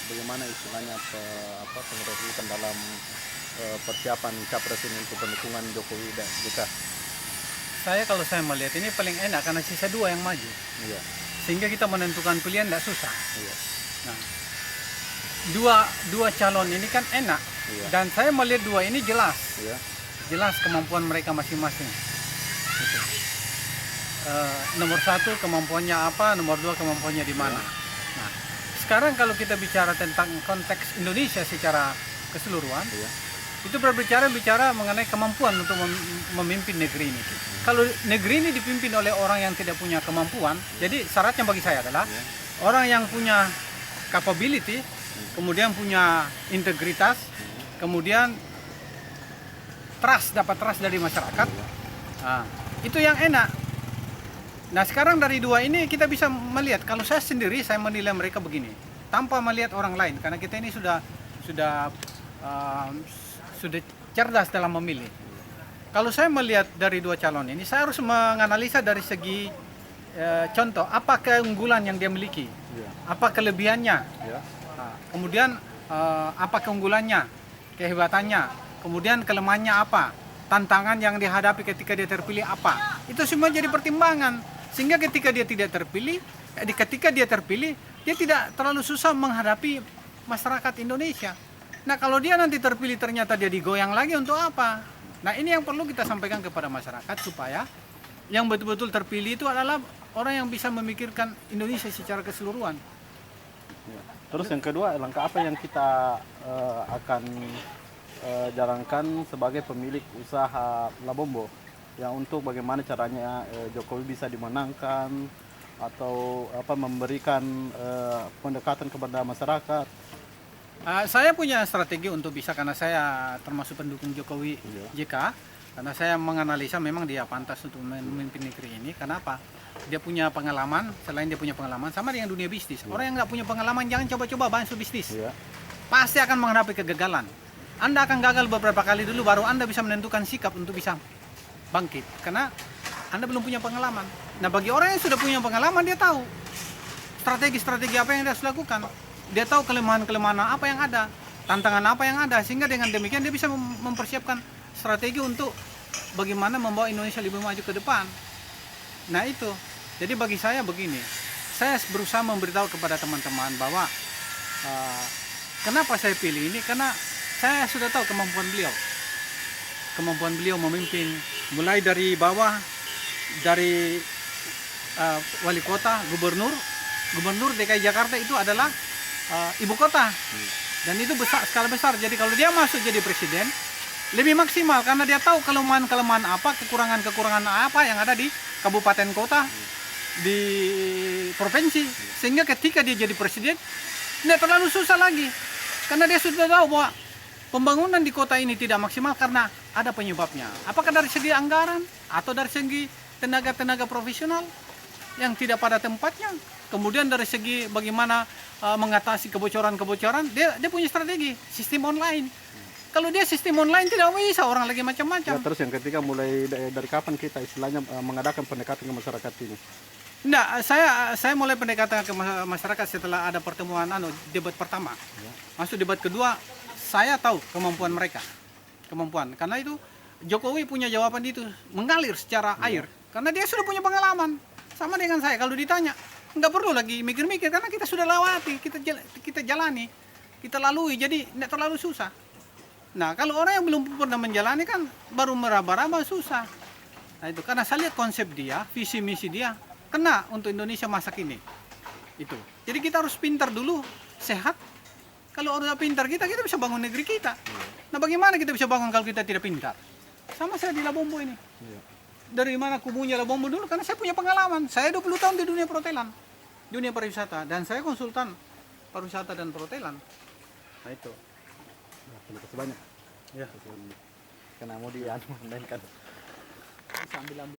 bagaimana istilahnya penerbitan dalam persiapan capres ini untuk pendukungan Jokowi dan JK? Kalau saya melihat ini paling enak karena sisa dua yang maju. Iya. Sehingga kita menentukan pilihan tidak susah. Iya. Nah, dua calon ini kan enak. Iya. Dan saya melihat dua ini jelas. Iya. Jelas kemampuan mereka masing-masing. Gitu. Nomor satu kemampuannya apa, nomor dua kemampuannya di mana. Nah, sekarang kalau kita bicara tentang konteks Indonesia secara keseluruhan, itu berbicara mengenai kemampuan untuk memimpin negeri ini. Kalau negeri ini dipimpin oleh orang yang tidak punya kemampuan, jadi syaratnya bagi saya adalah orang yang punya capability, kemudian punya integritas, kemudian dapat trust dari masyarakat. Nah, itu yang enak. Nah, sekarang dari dua ini kita bisa melihat, kalau saya sendiri saya menilai mereka begini, tanpa melihat orang lain, karena kita ini sudah cerdas dalam memilih. Kalau saya melihat dari dua calon ini, saya harus menganalisa dari segi contoh, apa keunggulan yang dia miliki, apa kelebihannya, kemudian apa keunggulannya, kehebatannya, kemudian kelemahannya apa, tantangan yang dihadapi ketika dia terpilih apa. Itu semua jadi pertimbangan, sehingga ketika dia terpilih, dia tidak terlalu susah menghadapi masyarakat Indonesia. Nah, kalau dia nanti terpilih ternyata dia digoyang lagi untuk apa? Nah, ini yang perlu kita sampaikan kepada masyarakat supaya yang betul-betul terpilih itu adalah orang yang bisa memikirkan Indonesia secara keseluruhan. Terus yang kedua, langkah apa yang kita akan jalankan sebagai pemilik usaha Labombo, yang untuk bagaimana caranya Jokowi bisa dimenangkan atau memberikan pendekatan kepada masyarakat? Saya punya strategi untuk bisa, karena saya termasuk pendukung Jokowi JK, karena saya menganalisa memang dia pantas untuk memimpin negeri ini. Kenapa? Dia punya pengalaman, selain dia punya pengalaman sama dengan dunia bisnis. Orang yang nggak punya pengalaman jangan coba-coba masuk bisnis. Pasti akan menghadapi kegagalan. Anda akan gagal beberapa kali dulu, baru Anda bisa menentukan sikap untuk bisa bangkit, karena Anda belum punya pengalaman. Nah, bagi orang yang sudah punya pengalaman, dia tahu strategi-strategi apa yang dia harus lakukan. Dia tahu kelemahan-kelemahan apa yang ada, tantangan apa yang ada, sehingga dengan demikian dia bisa mempersiapkan strategi untuk bagaimana membawa Indonesia lebih maju ke depan. Nah, itu. Jadi bagi saya begini, saya berusaha memberitahu kepada teman-teman bahwa kenapa saya pilih ini, karena saya sudah tahu kemampuan beliau memimpin mulai dari bawah, dari wali kota, gubernur DKI Jakarta itu adalah ibu kota, dan itu skala besar. Jadi kalau dia masuk jadi presiden lebih maksimal, karena dia tahu kelemahan apa, kekurangan apa yang ada di kabupaten kota, di provinsi, sehingga ketika dia jadi presiden tidak terlalu susah lagi, karena dia sudah tahu bahwa pembangunan di kota ini tidak maksimal karena ada penyebabnya. Apakah dari segi anggaran atau dari segi tenaga profesional yang tidak pada tempatnya. Kemudian dari segi bagaimana mengatasi kebocoran, dia punya strategi sistem online. Kalau dia sistem online tidak bisa, orang lagi macam-macam. Terus yang ketiga, mulai dari kapan kita istilahnya mengadakan pendekatan ke masyarakat ini? Nah, saya mulai pendekatan ke masyarakat setelah ada pertemuan debat pertama. Masuk debat kedua, saya tahu kemampuan mereka. Karena itu Jokowi punya jawaban itu mengalir secara air, karena dia sudah punya pengalaman. Sama dengan saya, kalau ditanya nggak perlu lagi mikir-mikir, karena kita sudah lewati, kita jalani, kita lalui, jadi tidak terlalu susah. Nah, kalau orang yang belum pernah menjalani kan baru meraba-raba susah. Nah, itu karena saya lihat konsep dia, visi misi dia kena untuk Indonesia masa kini. Itu. Jadi kita harus pintar dulu, sehat. Kalau orang pintar kita bisa bangun negeri kita. Nah, bagaimana kita bisa bangun kalau kita tidak pintar? Sama saya di Labombo ini. Dari mana kubunya Labombo dulu, karena saya punya pengalaman. Saya 20 tahun di dunia perhotelan, dunia pariwisata, dan saya konsultan pariwisata dan perhotelan. Nah, itu. Terima kasih banyak. Karena mau diantarkan. Sambil